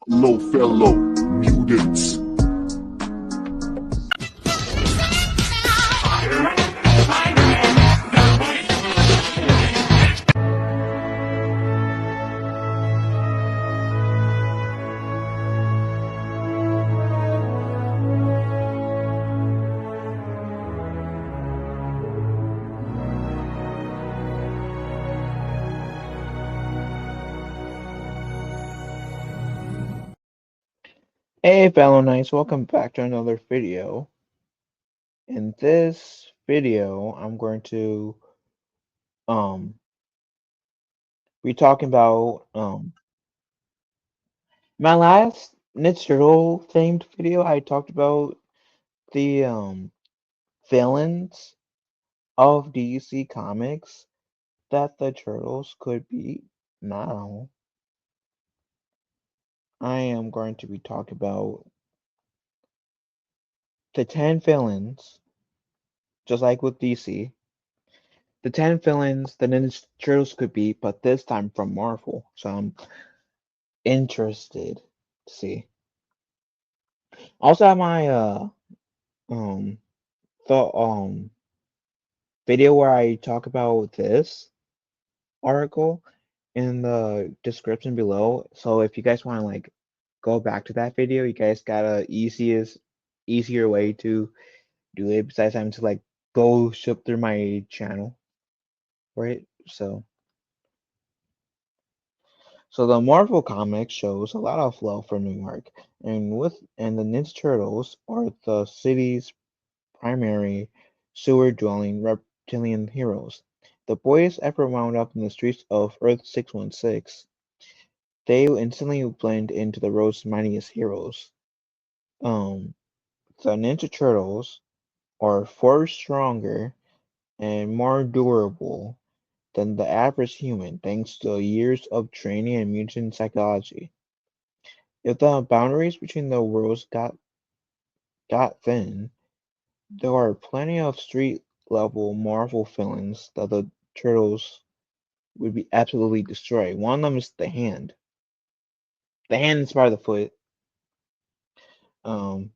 Hello, fellow mutants. Hey fellow knights, welcome back to another video. In this video, I'm going to um be talking about my last Ninja Turtle themed video. I talked about the villains of DC Comics that the Turtles could be. Now, I am going to be talking about the 10 villains, just like with DC. The 10 villains the Ninja Turtles could be, but this time from Marvel. So I'm interested to see. Also have my um thought video where I talk about this article in the description below. So if you guys want to like go back to that video, you guys got a easier way to do it besides having to like go ship through my channel, right? So the Marvel comic shows a lot of love for New York, and the Ninja Turtles are the city's primary sewer-dwelling reptilian heroes. The boys ever wound up in the streets of Earth 616, they instantly blend into the world's mightiest heroes. Um, the Ninja Turtles are far stronger and more durable than the average human thanks to years of training and mutant psychology. If the boundaries between the worlds got thin, there are plenty of street-level Marvel villains that the Turtles would be absolutely destroyed. One of them is the Hand. The Hand inspired the Foot. Um,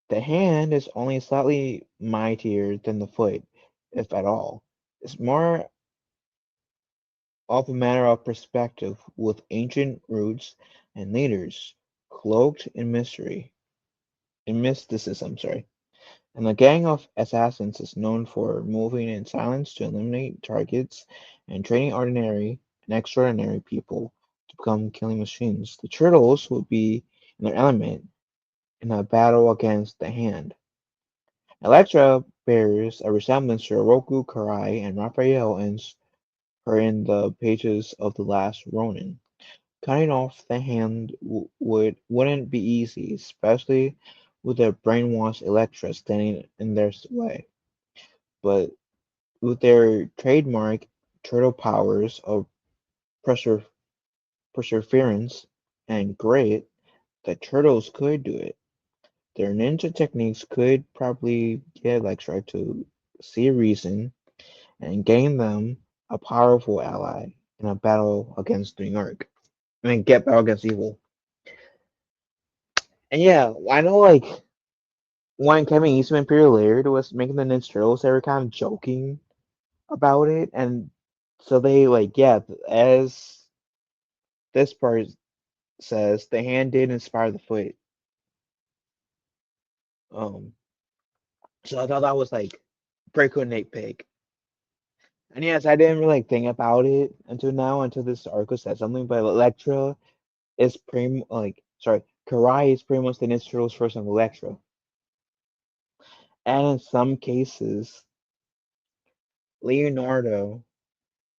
the Hand is only slightly mightier than the Foot, if at all. It's more of a matter of perspective, with ancient roots and leaders cloaked in mysticism, sorry. And the gang of assassins is known for moving in silence to eliminate targets and training ordinary and extraordinary people to become killing machines. The Turtles will be in their element in a battle against the Hand. Elektra bears a resemblance to Oroku Karai and Raphael and her in the pages of The Last Ronin. Cutting off the Hand wouldn't be easy, especially with the brainwashed Elektra standing in their way. But with their trademark turtle powers of perser perseverance and grit, the turtles could do it. Their ninja techniques could probably get Elektra to see reason and gain them a powerful ally in a battle against New York. I mean, get battle against evil. And yeah, I know like when Kevin Eastman Imperial Laird was making the Ninja Turtles, they were kind of joking about it, and so they like yeah, as this part says, the hand did inspire the foot. Um, so I thought that was like pretty cool nitpick. And yes, I didn't really think about it until now, until this article said something. But Electra is pretty like sorry, Karai is pretty much the Ninja Turtles' version of Electra. And in some cases, Leonardo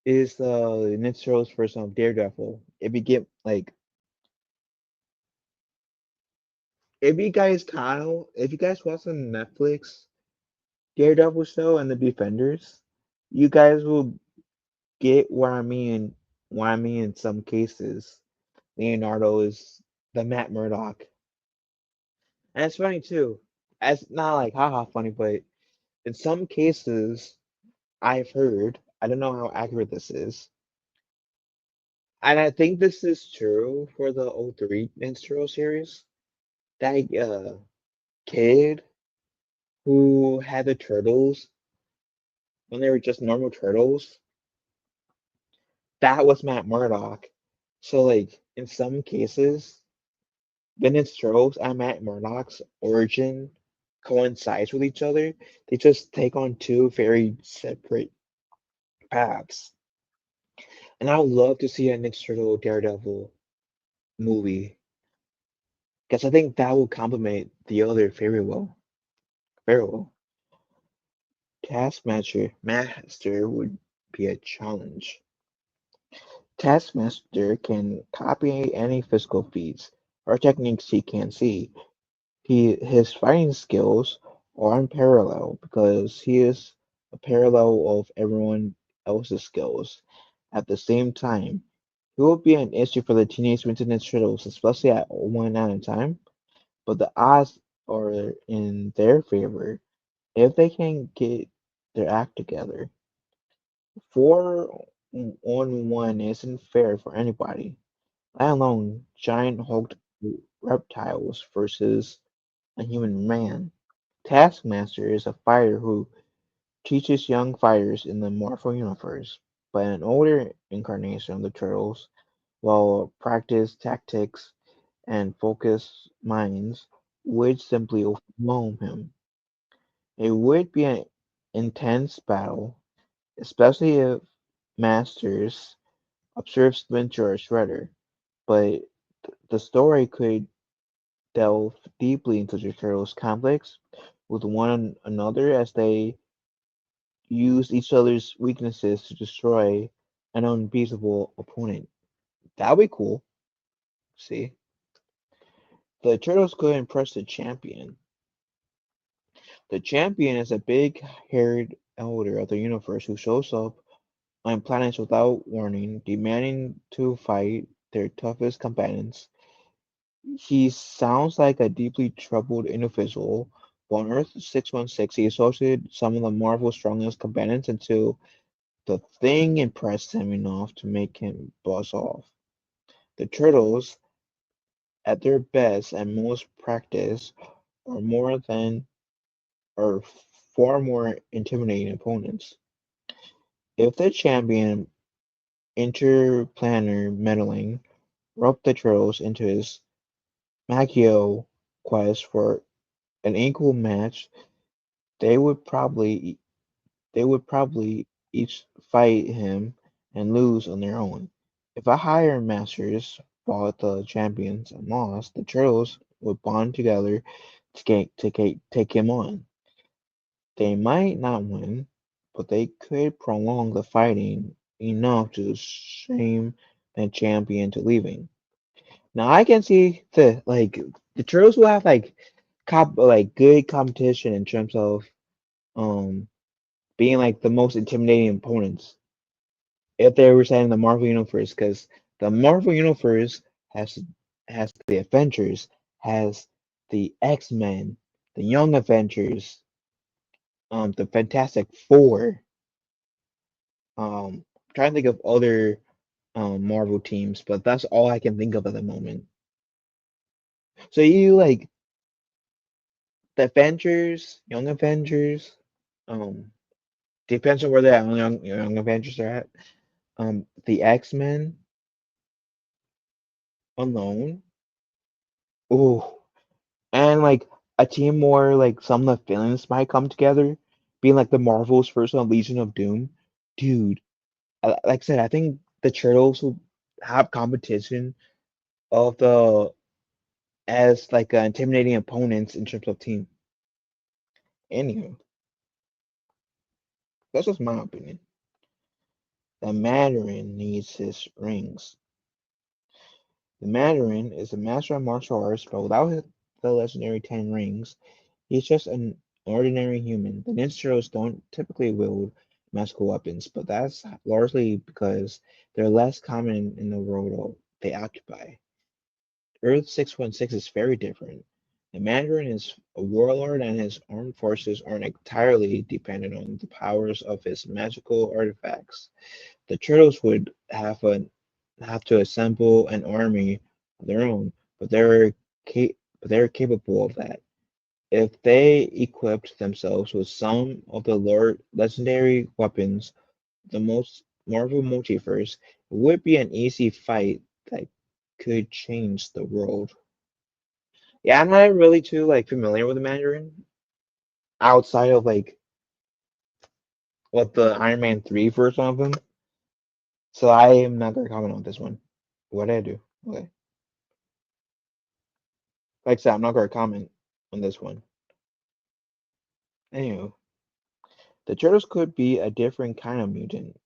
is the Ninja Turtles' version of Daredevil. If you guys watch the Netflix Daredevil show and the Defenders, you guys will get what I mean in some cases. Leonardo is the Matt Murdock. And it's funny too. It's not like haha funny, but in some cases I've heard, I don't know how accurate this is, And I think this is true for the '03 Ninja Turtle series. That kid who had the turtles when they were just normal turtles, that was Matt Murdock. So like in some cases, Vince Turtles and Matt Murdock's origin coincides with each other. They just take on two very separate paths. And I would love to see a Ninja Turtle Daredevil movie because I think that will complement the other very well. Very well. Taskmaster would be a challenge. Taskmaster can copy any physical feats or techniques he can see. His fighting skills are unparalleled because he is a parallel of everyone else's skills. At the same time, he will be an issue for the Teenage Mutant Ninja Turtles, especially at one at a time, but the odds are in their favor if they can get their act together. 4-on-1 isn't fair for anybody, let alone giant hulked reptiles versus a human man. Taskmaster is a fighter who teaches young fighters in the Marvel Universe, but an older incarnation of the Turtles will practice tactics and focus minds would simply overwhelm him. It would be an intense battle, especially if Masters observes Splinter or Shredder, but the story could delve deeply into the Turtles' conflicts with one another as they use each other's weaknesses to destroy an unbeatable opponent. That'd be cool. See, the Turtles could impress the champion. The champion is a big-haired elder of the universe who shows up on planets without warning, demanding to fight their toughest combatants. He sounds like a deeply troubled individual. But on Earth 616, he associated some of the Marvel's strongest combatants until the thing impressed him enough to make him buzz off. The Turtles, at their best and most practiced, are more than are far more intimidating opponents. If the champion interplanar meddling roped the Turtles into his Makio quest for an equal match, they would probably they would probably each fight him and lose on their own. If a higher masters fought the champions and lost, the Turtles would bond together to take him on. They might not win, but they could prolong the fighting enough to shame the champion to leaving. Now I can see the Turtles will have like good competition in terms of um being like the most intimidating opponents if they were saying the Marvel Universe, because the Marvel Universe has has the Avengers, has the X-Men, the Young Avengers, the Fantastic Four. I'm trying to think of other Marvel teams, but that's all I can think of at the moment. So you like the Avengers, Young Avengers, um, depends on where the Young Avengers are at. The X-Men alone. Ooh, and like a team where like some of the villains might come together, being like the Marvel's first Legion of Doom. Dude, like I said, I think the Turtles will have competition of the as like intimidating opponents in terms of team. Anywho, that's just my opinion. The Mandarin needs his rings. The Mandarin is a master of martial arts, but without the legendary 10 rings, he's just an ordinary human. The Ninja Turtles don't typically wield magical weapons, but that's largely because they're less common in the world they occupy. Earth 616 is very different. The Mandarin is a warlord, and his armed forces aren't entirely dependent on the powers of his magical artifacts. The Turtles would have a have to assemble an army of their own, but they're capable of that. If they equipped themselves with some of the legendary weapons, the most Marvel multiverse, it would be an easy fight that could change the world. Yeah, I'm not really too familiar with the Mandarin outside of what the Iron Man 3 version of him. So I am not gonna comment on this one. What did I do? Okay. Like I said, I'm not gonna comment on this one. Anywho, the Turtles could be a different kind of mutant.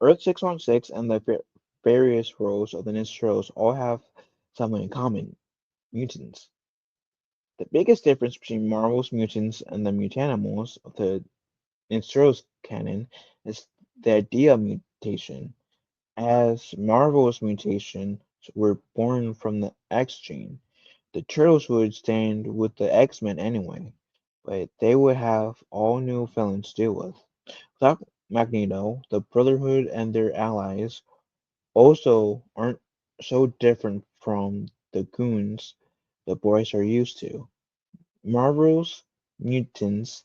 Earth 616 and the various roles of the Ninja Turtles all have something in common: mutants. The biggest difference between Marvel's mutants and the mutanimals of the Ninja Turtles canon is the idea of mutation, as Marvel's mutations were born from the X gene. The Turtles would stand with the X-Men anyway, but they would have all new villains to deal with. Without Magneto, the Brotherhood and their allies also aren't so different from the goons the boys are used to. Marvel's mutants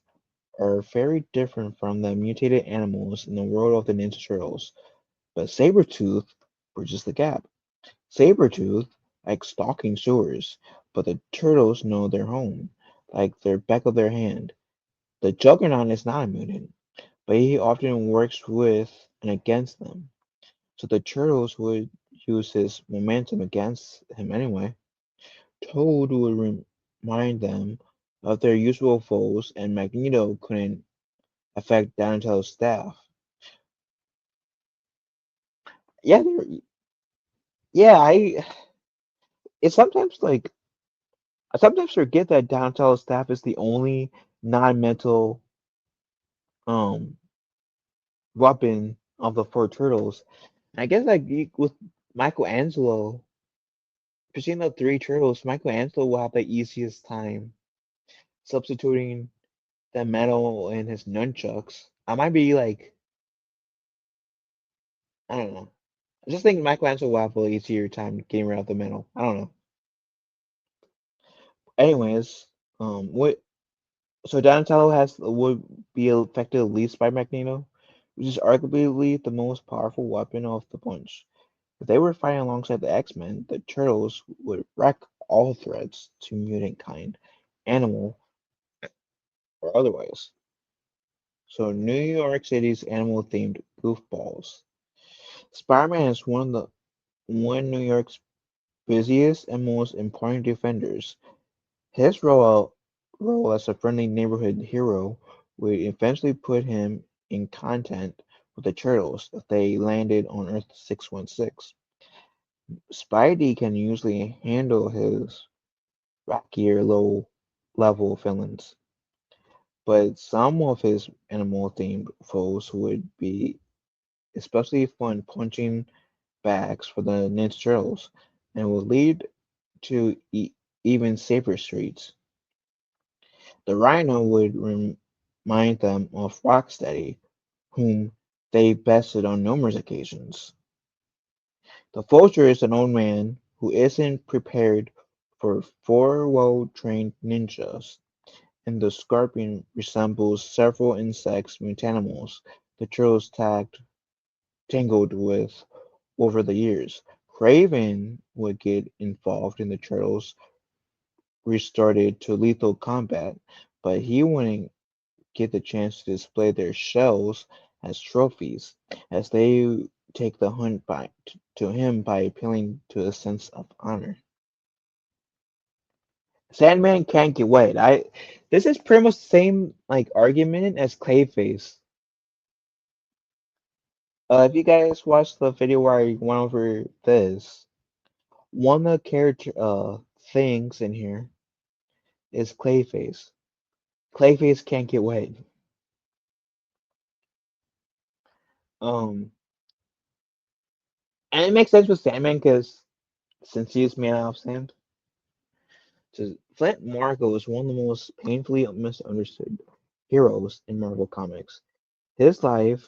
are very different from the mutated animals in the world of the Ninja Turtles, but Sabretooth bridges the gap. Sabretooth likes stalking sewers, but the turtles know their home, like their back of their hand. The Juggernaut is not a mutant, but he often works with and against them, so the turtles would use his momentum against him anyway. Toad would remind them of their usual foes, and Magneto couldn't affect Donatello's staff. Yeah, yeah, it's sometimes I sometimes forget that Donatello's staff is the only non-mental um weapon of the four turtles. And I guess with Michelangelo, between the three turtles, Michelangelo will have the easiest time substituting the metal in his nunchucks. I might be I don't know. I just think Michelangelo will have a easier time getting rid of the metal. I don't know. Anyways, what so Donatello would be affected least by Magneto, which is arguably the most powerful weapon of the bunch. If they were fighting alongside the X-Men, the Turtles would wreck all threats to mutant kind, animal or otherwise. So New York City's animal-themed goofballs. Spider-Man is one New York's busiest and most important defenders. His role as a friendly neighborhood hero would eventually put him in contact with the Turtles if they landed on Earth 616. Spidey can usually handle his rockier low-level villains, but some of his animal-themed foes would be especially fun punching bags for the Ninja Turtles and would lead to even safer streets. The Rhino would remind them of Rocksteady, whom they bested on numerous occasions. The Vulture is an old man who isn't prepared for four well-trained ninjas, and the Scorpion resembles several insects mutanimals the Turtles tangled with over the years. Craven would get involved in the Turtles' restarted to lethal combat, but he wouldn't get the chance to display their shells as trophies, as they take the hunt to him by appealing to a sense of honor. Sandman can't get wet. This is pretty much the same argument as Clayface. If you guys watched the video where I went over this, one of the character things in here is Clayface. Clayface can't get wet. Um, and it makes sense with Sandman because since he's made out of sand. So Flint Marko is one of the most painfully misunderstood heroes in Marvel Comics. His life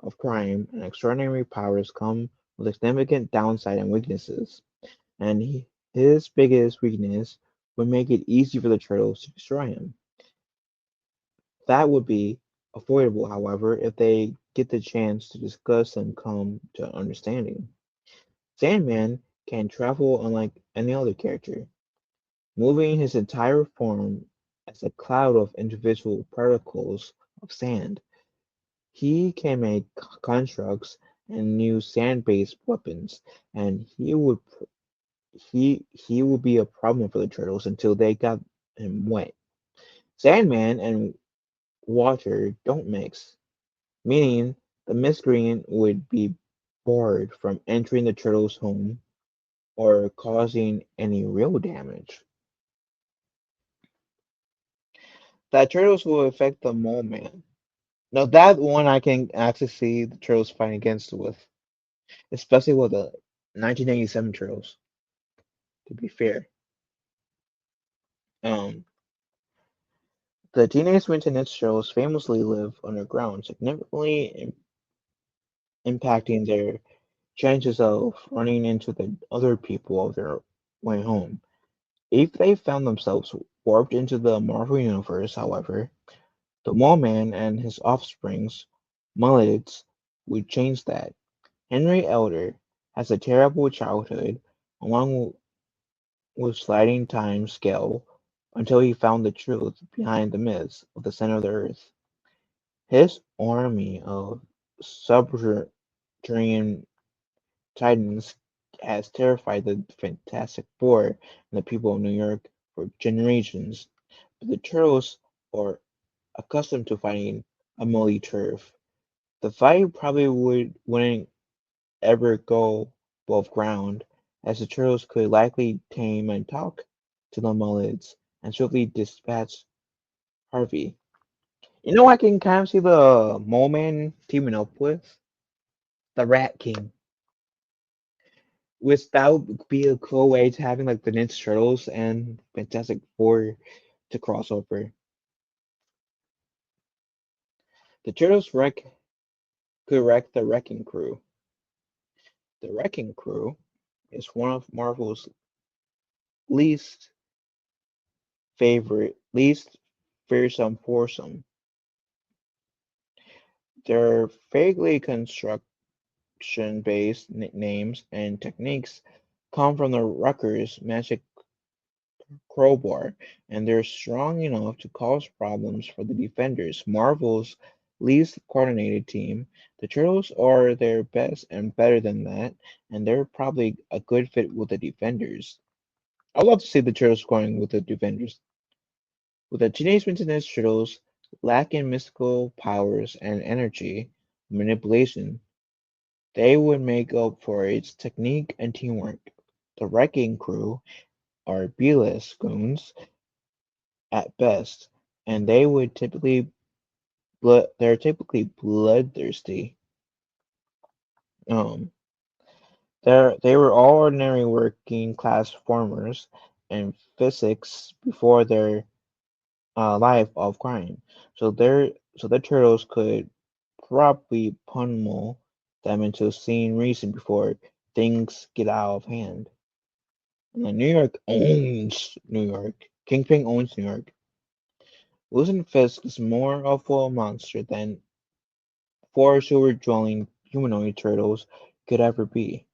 of crime and extraordinary powers come with a significant downside and weaknesses, and his biggest weakness would make it easy for the turtles to destroy him. That would be avoidable, however, if they get the chance to discuss and come to understanding. Sandman can travel unlike any other character, moving his entire form as a cloud of individual particles of sand. He can make constructs and use sand-based weapons, and he would be a problem for the turtles until they got him wet. Sandman and water don't mix, meaning the miscreant would be barred from entering the turtles' home or causing any real damage. That turtles will affect the mole man. Now that one I can actually see the turtles fighting against with, especially with the 1987 turtles. To be fair, um, the Teenage Mutant Ninja Turtles famously live underground, significantly impacting their chances of running into the other people of their way home. If they found themselves warped into the Marvel Universe, however, the Mole Man and his offsprings, Mullets, would change that. Henry Elder has a terrible childhood, along with sliding time scale, until he found the truth behind the myths of the center of the earth. His army of subterranean titans has terrified the Fantastic Four and the people of New York for generations, but the Turtles are accustomed to fighting a muddy turf. The fight probably wouldn't ever go above ground, as the Turtles could likely tame and talk to the Mullets and swiftly dispatch Harvey. You know, I can kind of see the Mole Man teaming up with the Rat King, which that would be a cool way to having like the Ninja Turtles and Fantastic Four to cross over. The Turtles could wreck the Wrecking Crew. The Wrecking Crew is one of Marvel's least least fearsome foursome. Their vaguely construction-based names and techniques come from the Wrecker's magic crowbar, and they're strong enough to cause problems for the Defenders, Marvel's least coordinated team. The Turtles are their best and better than that, and they're probably a good fit with the Defenders. I'd love to see the Turtles going with the Defenders. With the Teenage Mutant Ninja Turtles lacking mystical powers and energy manipulation, they would make up for its technique and teamwork. The Wrecking Crew are B-list goons at best, and they're typically bloodthirsty. Um, they were all ordinary working class farmers and physics before their life of crime. So the turtles could probably pummel them into seeing reason before things get out of hand. And New York owns New York. Kingpin owns New York. Wilson Fisk is more of a monster than four silver-dwelling humanoid turtles could ever be.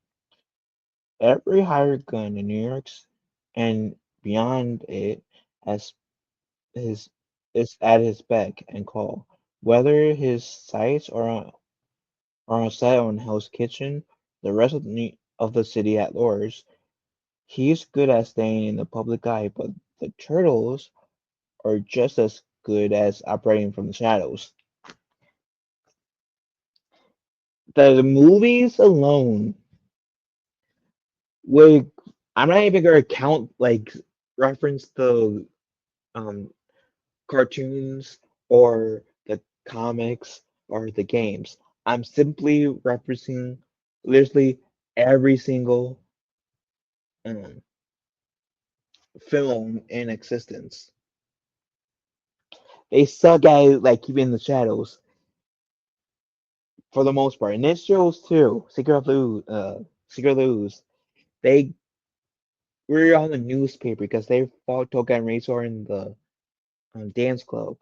Every hired gun in New York's and beyond it has his is at his beck and call. Whether his sights are on set on Hell's Kitchen, the rest of the city at large, he's good at staying in the public eye, but the turtles are just as good as operating from the shadows. The movies alone would I'm not even gonna count like reference the um cartoons or the comics or the games. I'm simply referencing literally every single um, film in existence. They suck at like keeping the shadows. for the most part. Ninja Turtles too, Secret of the Ooze, they were on the newspaper because they fought Toga and Razor in the dance club.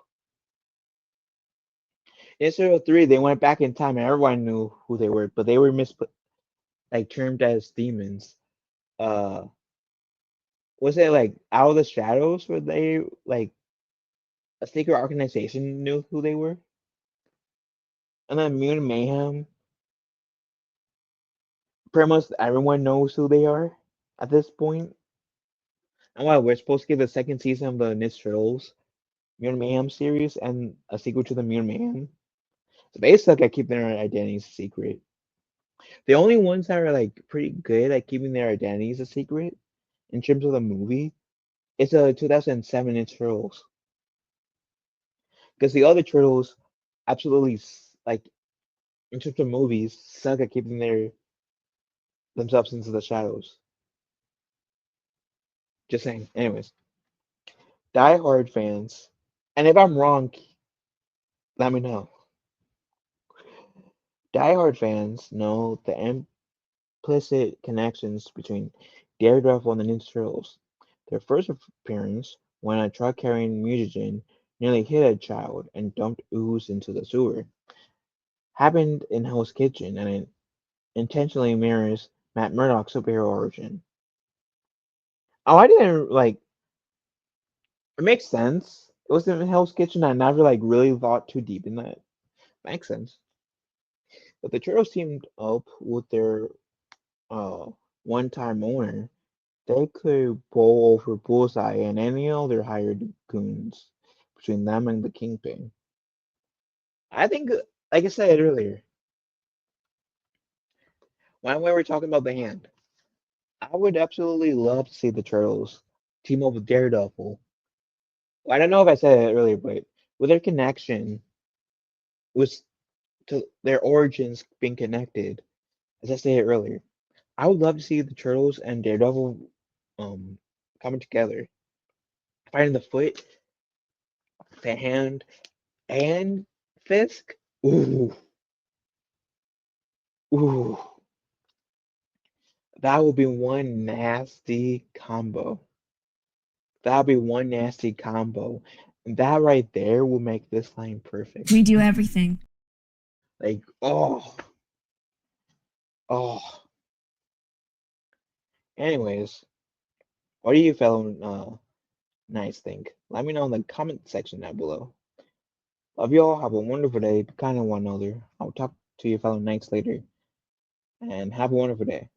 Ninja Turtle 3, they went back in time and everyone knew who they were, but they were like termed as demons. Uh, was it like Out of the Shadows where they like a secret organization knew who they were? And then Mutant Mayhem, pretty much everyone knows who they are at this point. And while we're supposed to get the second season of the Ninja Turtles Mutant Mayhem series and a sequel to the Mutant Mayhem. So they suck at keeping their identities a secret. The only ones that are like pretty good at keeping their identities a secret in terms of the movie is the 2007 Ninja Turtles. Because the other Turtles absolutely like in terms of movies suck at keeping themselves into the shadows. Just saying. Anyways, Die Hard fans, and if I'm wrong, let me know. Die Hard fans know the implicit connections between Daredevil and the Ninja Turtles. Their first appearance, when a truck carrying mutagen nearly hit a child and dumped ooze into the sewer, happened in Hell's Kitchen, and it intentionally mirrors Matt Murdock's superhero origin. Oh, I didn't like. It makes sense. It was in Hell's Kitchen. I never like really thought too deep in that. Makes sense. But the Turtles teamed up with their uh one-time owner. They could bowl over Bullseye and any other hired goons between them and the Kingpin. I think, like I said earlier, when we were talking about the hand, I would absolutely love to see the Turtles team up with Daredevil. I don't know if I said it earlier, but with their connection, was to their origins being connected, as I said earlier, I would love to see the Turtles and Daredevil um coming together, fighting the foot, the hand, and Fisk. Ooh, ooh, that would be one nasty combo. That would be one nasty combo. And that right there will make this line perfect. We do everything. Like, oh, oh. Anyways, what do you fellow nice think? Let me know in the comment section down below. Love you all. Have a wonderful day. Be kind to one another. I'll talk to you fellow knights later. And have a wonderful day.